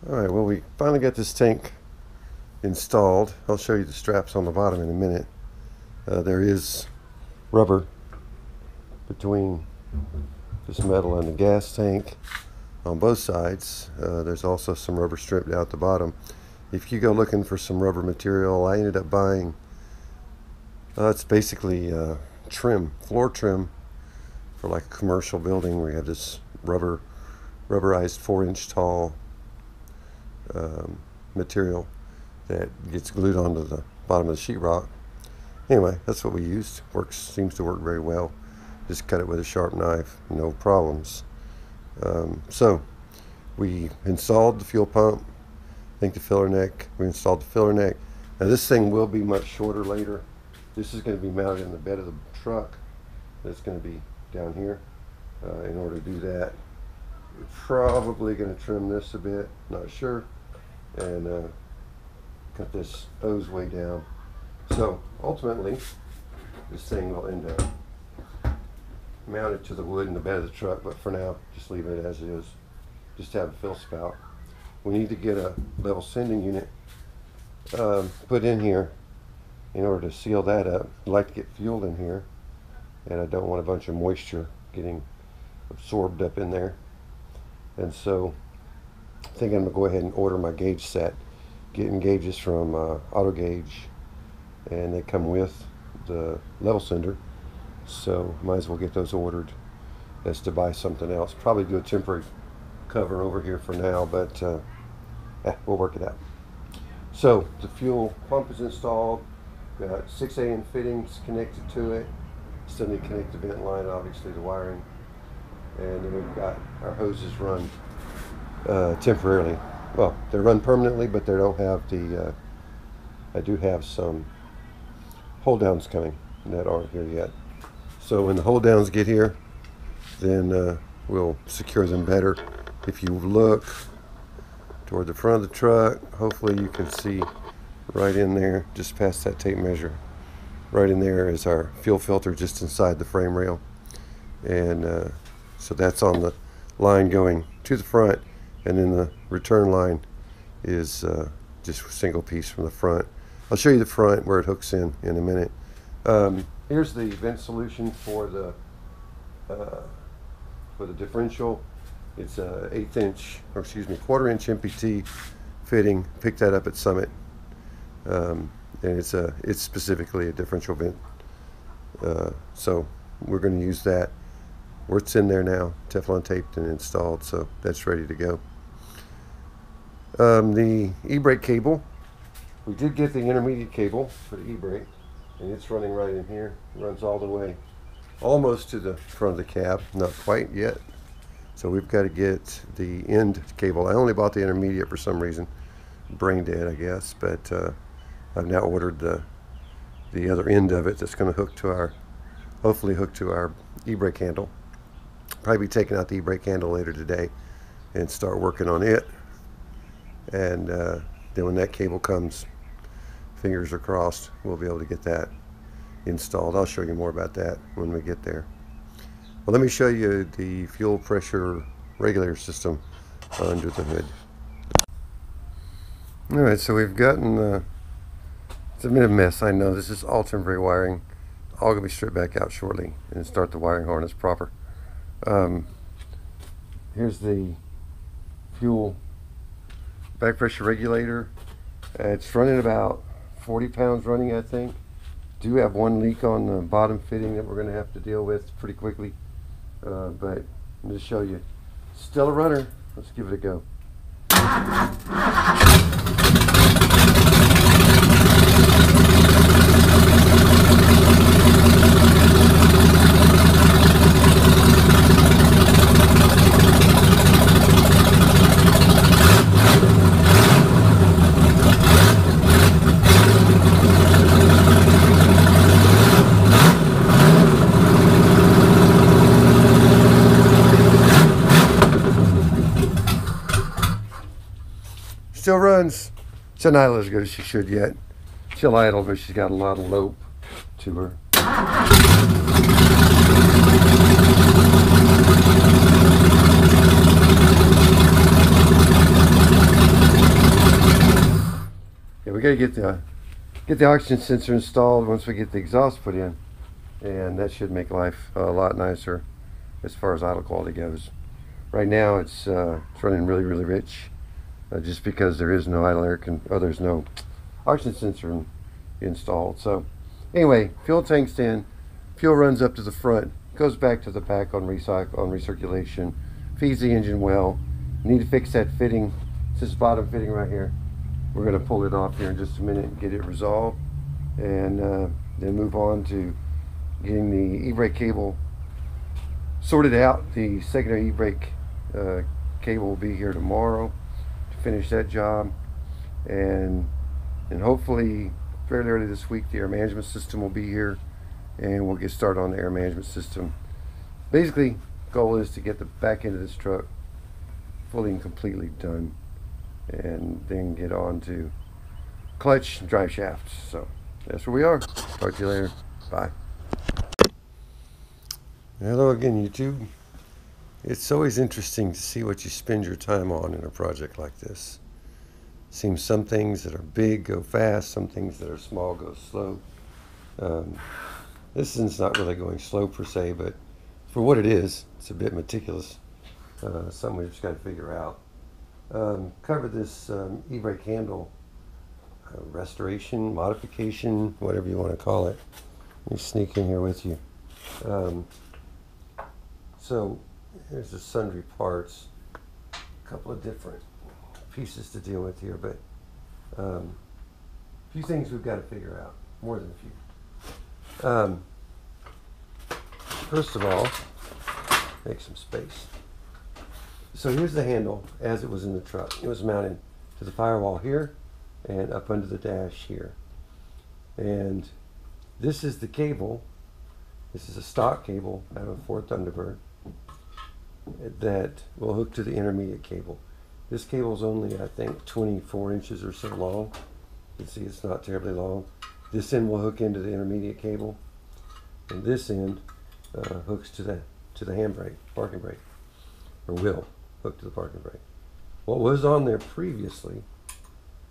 Alright, well, we finally got this tank installed. I'll show you the straps on the bottom in a minute. There is rubber between this metal and the gas tank on both sides. There's also some rubber stripped out the bottom. If you go looking for some rubber material, I ended up buying, it's basically trim, floor trim for like a commercial building where you have this rubberized 4-inch tall material that gets glued onto the bottom of the sheetrock. Anyway, that's what we used. Seems to work very well. Just cut it with a sharp knife, no problems. So we installed the fuel pump, I think the filler neck. We installed the filler neck. Now this thing will be much shorter later. This is going to be mounted in the bed of the truck. It's going to be down here. In order to do that, we're probably going to trim this a bit, not sure, and cut this hose way down. So ultimately, this thing will end up mounted to the wood in the bed of the truck, but for now, just leave it as is. Just have a fill spout. We need to get a level sending unit put in here in order to seal that up. I'd like to get fuel in here, and I don't want a bunch of moisture getting absorbed up in there. And so I think I'm going to go ahead and order my gauge set. Getting gauges from Auto Gauge, and they come with the level sender, so might as well get those ordered as to buy something else. Probably do a temporary cover over here for now, but we'll work it out. So the fuel pump is installed. Got 6 fittings connected to it. Still need to connect the vent line, obviously the wiring, and then we've got our hoses run temporarily. Well, they run permanently, but they don't have the, I do have some hold downs coming that aren't here yet. So when the hold downs get here, then we'll secure them better. If you look toward the front of the truck, hopefully you can see right in there, just past that tape measure, right in there is our fuel filter just inside the frame rail. And so that's on the line going to the front, and then the return line is just a single piece from the front. I'll show you the front where it hooks in a minute. Here's the vent solution for the differential. It's a 1/4-inch MPT fitting. Picked that up at Summit, and it's specifically a differential vent. So we're going to use that. It's in there now, Teflon taped and installed, so that's ready to go. The e-brake cable, we did get the intermediate cable for the e-brake, and it's running right in here. It runs all the way almost to the front of the cab, not quite yet. So we've got to get the end cable. I only bought the intermediate for some reason, brain dead I guess, but I've now ordered the other end of it that's going to hook to our, hopefully hook to our e-brake handle. Probably be taking out the e-brake handle later today and start working on it. And then when that cable comes, fingers are crossed, we'll be able to get that installed. I'll show you more about that when we get there. Well, let me show you the fuel pressure regulator system under the hood. Alright, so we've gotten, it's a bit of a mess, I know. This is all temporary wiring. All going to be stripped back out shortly and start the wiring harness proper. Here's the fuel back pressure regulator. It's running about 40 pounds running, I think. Do have one leak on the bottom fitting that we're going to have to deal with pretty quickly. But I'll just show you. Still a runner. Let's give it a go. Still runs. She's not as good as she should yet. She'll idle, but she's got a lot of lope to her. we got to get the oxygen sensor installed once we get the exhaust put in, and that should make life a lot nicer as far as idle quality goes. Right now it's running really rich, just because there is no idle air there's no oxygen sensor installed. So anyway, fuel tank's in, fuel runs up to the front, goes back to the back on recirculation, feeds the engine well. Need to fix that fitting. It's this bottom fitting right here. We're going to pull it off here in just a minute and get it resolved, and then move on to getting the e-brake cable sorted out. The secondary e-brake cable will be here tomorrow to finish that job, and hopefully fairly early this week the air management system will be here, and we'll get started on the air management system. Basically, goal is to get the back end of this truck fully and completely done, and then get on to clutch and drive shafts. So that's where we are. Talk to you later. Bye. Hello again, YouTube. It's always interesting to see what you spend your time on in a project like this. Seems some things that are big go fast, some things that are small go slow. This one's not really going slow per se, but for what it is, it's a bit meticulous. Something we've just got to figure out. Cover this e-brake handle restoration, modification, whatever you want to call it. Let me sneak in here with you. So here's the sundry parts, a couple of different pieces to deal with here, but a few things we've got to figure out, more than a few. First of all, make some space. So here's the handle as it was in the truck. It was mounted to the firewall here and up under the dash here. And this is the cable. This is a stock cable out of a Ford Thunderbird that will hook to the intermediate cable. This cable is only, I think, 24 inches or so long. You can see it's not terribly long. This end will hook into the intermediate cable, and this end hooks to the handbrake, parking brake, or will hook to the parking brake. What was on there previously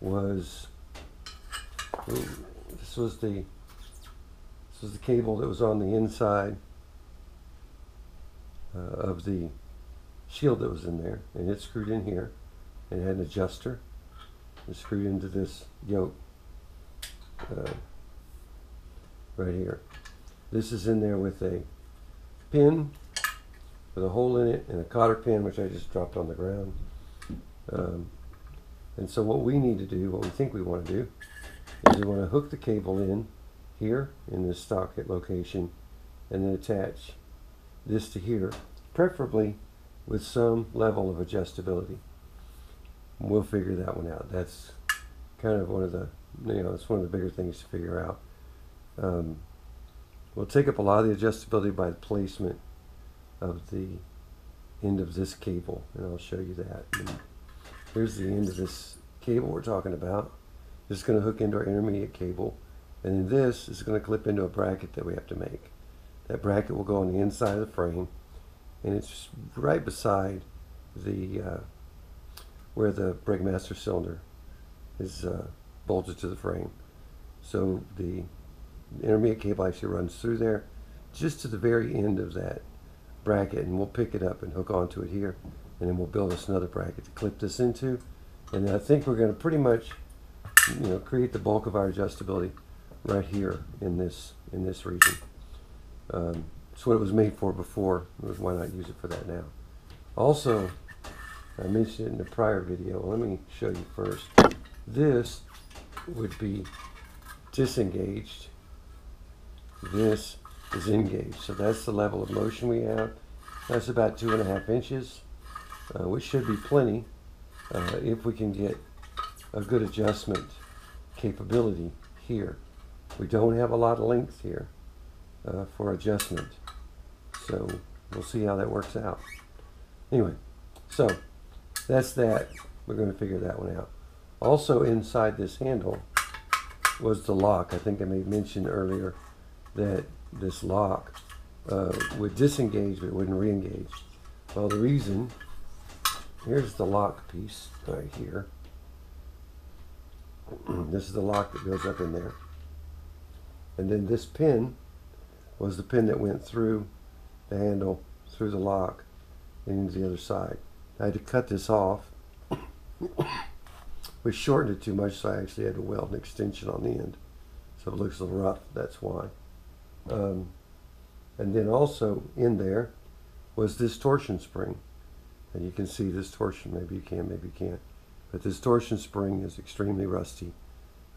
was this was the cable that was on the inside of the shield that was in there, and it's screwed in here, and it had an adjuster. It's screwed into this yoke right here. This is in there with a pin with a hole in it and a cotter pin, which I just dropped on the ground. And so what we need to do, what we think we want to do, is we want to hook the cable in here in this stock location, and then attach this to here, preferably with some level of adjustability. We'll figure that one out. That's kind of one of the, it's one of the bigger things to figure out. We'll take up a lot of the adjustability by the placement of the end of this cable, and I'll show you that. And here's the end of this cable we're talking about. This is going to hook into our intermediate cable, and then this is going to clip into a bracket that we have to make. That bracket will go on the inside of the frame, and it's right beside the where the brake master cylinder is bolted to the frame. So the intermediate cable actually runs through there just to the very end of that bracket, and we'll pick it up and hook onto it here, and then we'll build us another bracket to clip this into, and then I think we're going to pretty much create the bulk of our adjustability right here in this region. It's what it was made for before. Why not use it for that now? Also, I mentioned it in the prior video. Let me show you first. This would be disengaged. This is engaged. So that's the level of motion we have. That's about 2.5 inches, which should be plenty if we can get a good adjustment capability here. We don't have a lot of length here for adjustment, so we'll see how that works out. Anyway, so that's that. We're going to figure that one out. Also inside this handle was the lock. I think I made mention earlier that this lock would disengage but it wouldn't re-engage. Well, the reason, here's the lock piece right here. This is the lock that goes up in there. And then this pin was the pin that went through the handle, through the lock, and into the other side. I had to cut this off. We shortened it too much, so I actually had to weld an extension on the end. So it looks a little rough, that's why. And then also in there was this torsion spring. And you can see this torsion, maybe you can, maybe you can't. But this torsion spring is extremely rusty.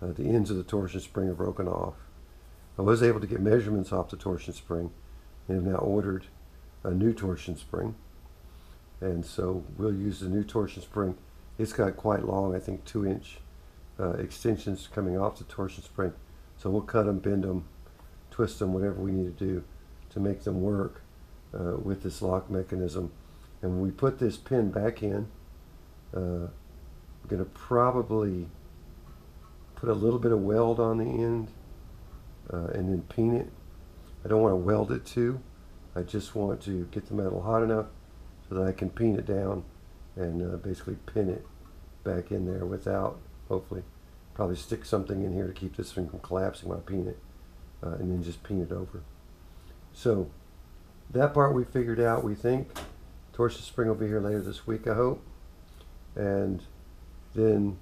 The ends of the torsion spring are broken off. I was able to get measurements off the torsion spring and have now ordered a new torsion spring. And so we'll use the new torsion spring. It's got quite long, I think 2-inch extensions coming off the torsion spring. So we'll cut them, bend them, twist them, whatever we need to do to make them work with this lock mechanism. And when we put this pin back in, I'm going to probably put a little bit of weld on the end and then peen it. I don't want to weld it too. I just want to get the metal hot enough so that I can peen it down and basically pin it back in there without, hopefully, probably stick something in here to keep this thing from collapsing when I peen it, and then just peen it over. So that part we figured out, we think. Torsion spring will be here later this week, I hope. And then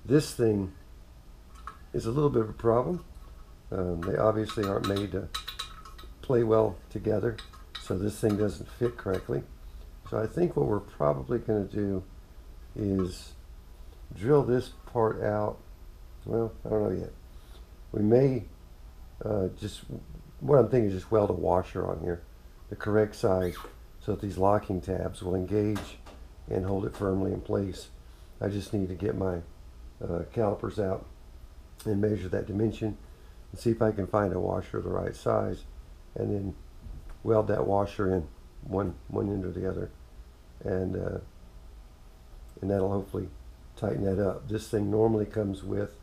this thing is a little bit of a problem. They obviously aren't made to play well together, so this thing doesn't fit correctly. So I think what we're probably going to do is drill this part out. Well, I don't know yet. We may what I'm thinking is just weld a washer on here, the correct size, so that these locking tabs will engage and hold it firmly in place. I just need to get my calipers out and measure that dimension and see if I can find a washer the right size, and then weld that washer in one end or the other, and that'll hopefully tighten that up. This thing normally comes with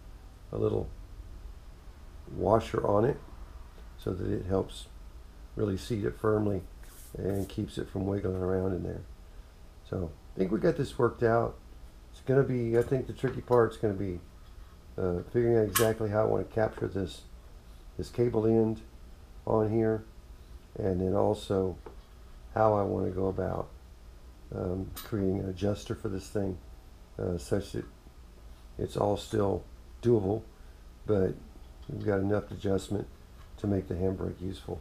a little washer on it so that it helps really seat it firmly and keeps it from wiggling around in there. So I think we got this worked out. It's going to be, I think the tricky part's going to be figuring out exactly how I want to capture this cable end on here, and then also how I want to go about creating an adjuster for this thing such that it's all still doable, but we've got enough adjustment to make the handbrake useful.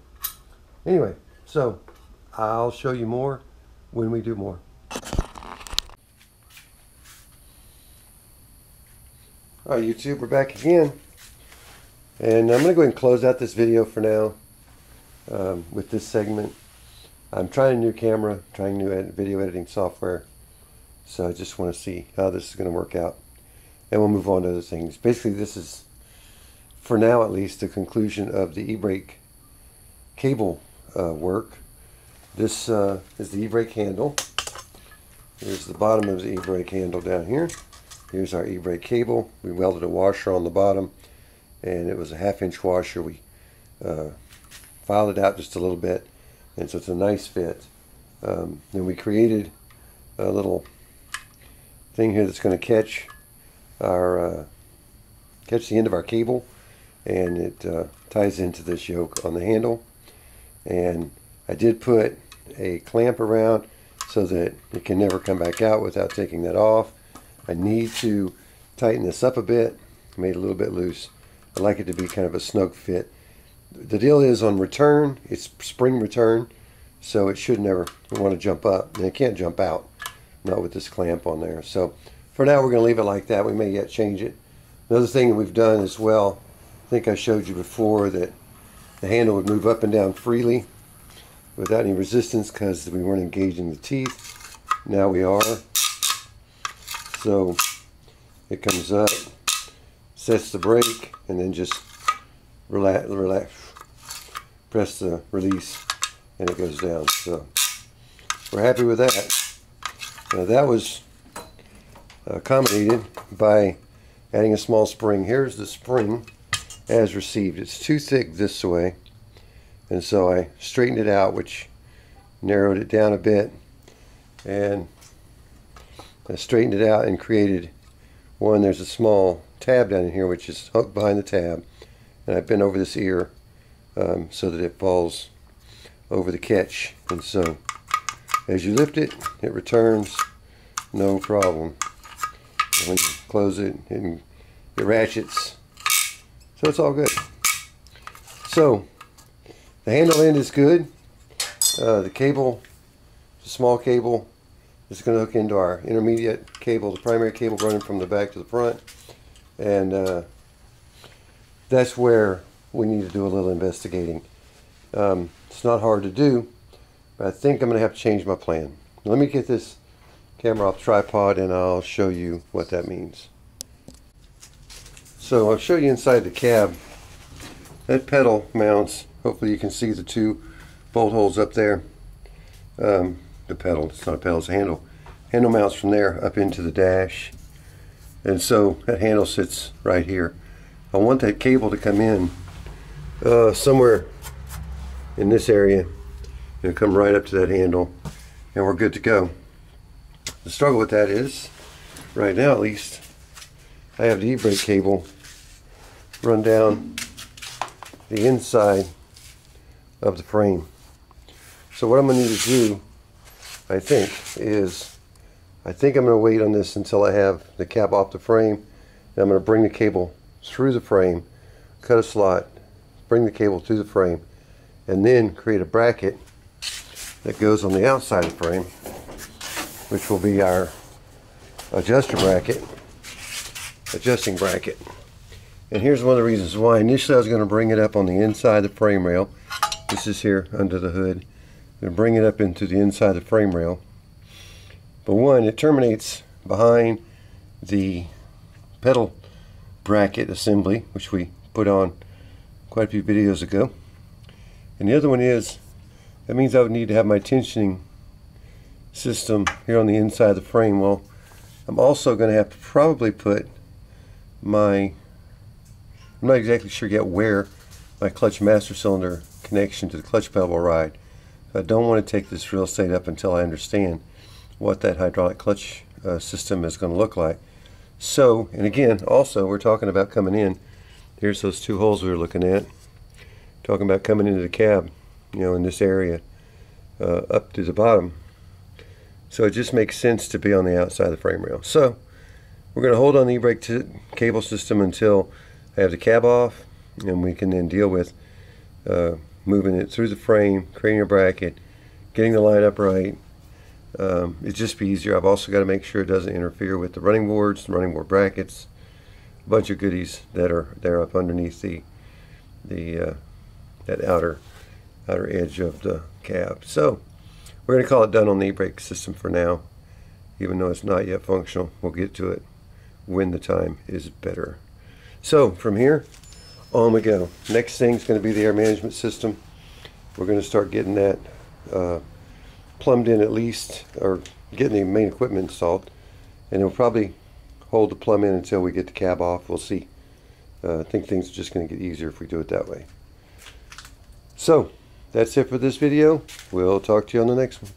Anyway, so I'll show you more when we do more. Alright YouTube, we're back again, and I'm going to go ahead and close out this video for now with this segment. I'm trying a new camera, trying new video editing software, so I just want to see how this is going to work out, and we'll move on to other things. Basically, this is, for now at least, the conclusion of the e-brake cable work. This is the e-brake handle. Here's the bottom of the e-brake handle down here. Here's our e-brake cable. We welded a washer on the bottom, and it was a 1/2-inch washer. We filed it out just a little bit, and so it's a nice fit. Then we created a little thing here that's going to catch our catch the end of our cable, and it ties into this yoke on the handle. And I did put a clamp around so that it can never come back out without taking that off. I need to tighten this up a bit. I made it a little bit loose. I like it to be kind of a snug fit. The deal is, on return, it's spring return, so it should never want to jump up, and it can't jump out, not with this clamp on there. So for now we're going to leave it like that. We may yet change it. Another thing that we've done as well, I think I showed you before that the handle would move up and down freely without any resistance because we weren't engaging the teeth. Now we are. So it comes up, sets the brake, and then just relax, press the release, and it goes down. So we're happy with that. Now that was accommodated by adding a small spring. Here's the spring as received. It's too thick this way, and so I straightened it out, which narrowed it down a bit, and I straightened it out and created one. There's a small tab down in here, which is hooked behind the tab, and I bent over this ear so that it falls over the catch, and so as you lift it, it returns no problem. And when you close it, it ratchets, so it's all good. So the handle end is good. The cable, the small cable, is going to hook into our intermediate cable, the primary cable running from the back to the front, and that's where we need to do a little investigating. It's not hard to do, but I think I'm going to have to change my plan. Let me get this camera off the tripod and I'll show you what that means. So I'll show you inside the cab. That pedal mounts, hopefully you can see the two bolt holes up there. The pedal, it's not a pedal, it's a handle. Handle mounts from there up into the dash. And so that handle sits right here. I want that cable to come in somewhere in this area and come right up to that handle, and we're good to go. The struggle with that is, right now at least, I have the e-brake cable run down the inside of the frame. So what I'm going to need to do, I think I'm going to wait on this until I have the cap off the frame, and I'm going to bring the cable through the frame, cut a slot, bring the cable through the frame, and then create a bracket that goes on the outside of the frame, which will be our adjusting bracket. And here's one of the reasons why. Initially I was going to bring it up on the inside of the frame rail. This is here under the hood. I'm going to bring it up into the inside of the frame rail. But one, it terminates behind the pedal bracket assembly, which we put on quite a few videos ago. And the other one is, that means I would need to have my tensioning system here on the inside of the frame. Well, I'm also going to have to probably put I'm not exactly sure yet where my clutch master cylinder connection to the clutch pedal will ride. I don't want to take this real estate up until I understand what that hydraulic clutch system is going to look like. So, and again, also we're talking about coming in. Here's those two holes we were looking at. Talking about coming into the cab, in this area, up to the bottom. So it just makes sense to be on the outside of the frame rail. So we're going to hold on the e-brake cable system until I have the cab off, and we can then deal with moving it through the frame, creating a bracket, getting the line up right. It'd just be easier. I've also got to make sure it doesn't interfere with the running boards, the running board brackets, a bunch of goodies that are there up underneath that outer edge of the cab. So we're going to call it done on the e-brake system for now, even though it's not yet functional. We'll get to it when the time is better. So from here on we go. Next thing is going to be the air management system. We're going to start getting that plumbed in at least, or getting the main equipment installed, and it'll probably hold the plumb in until we get the cab off. We'll see. I think things are just going to get easier if we do it that way. So that's it for this video. We'll talk to you on the next one.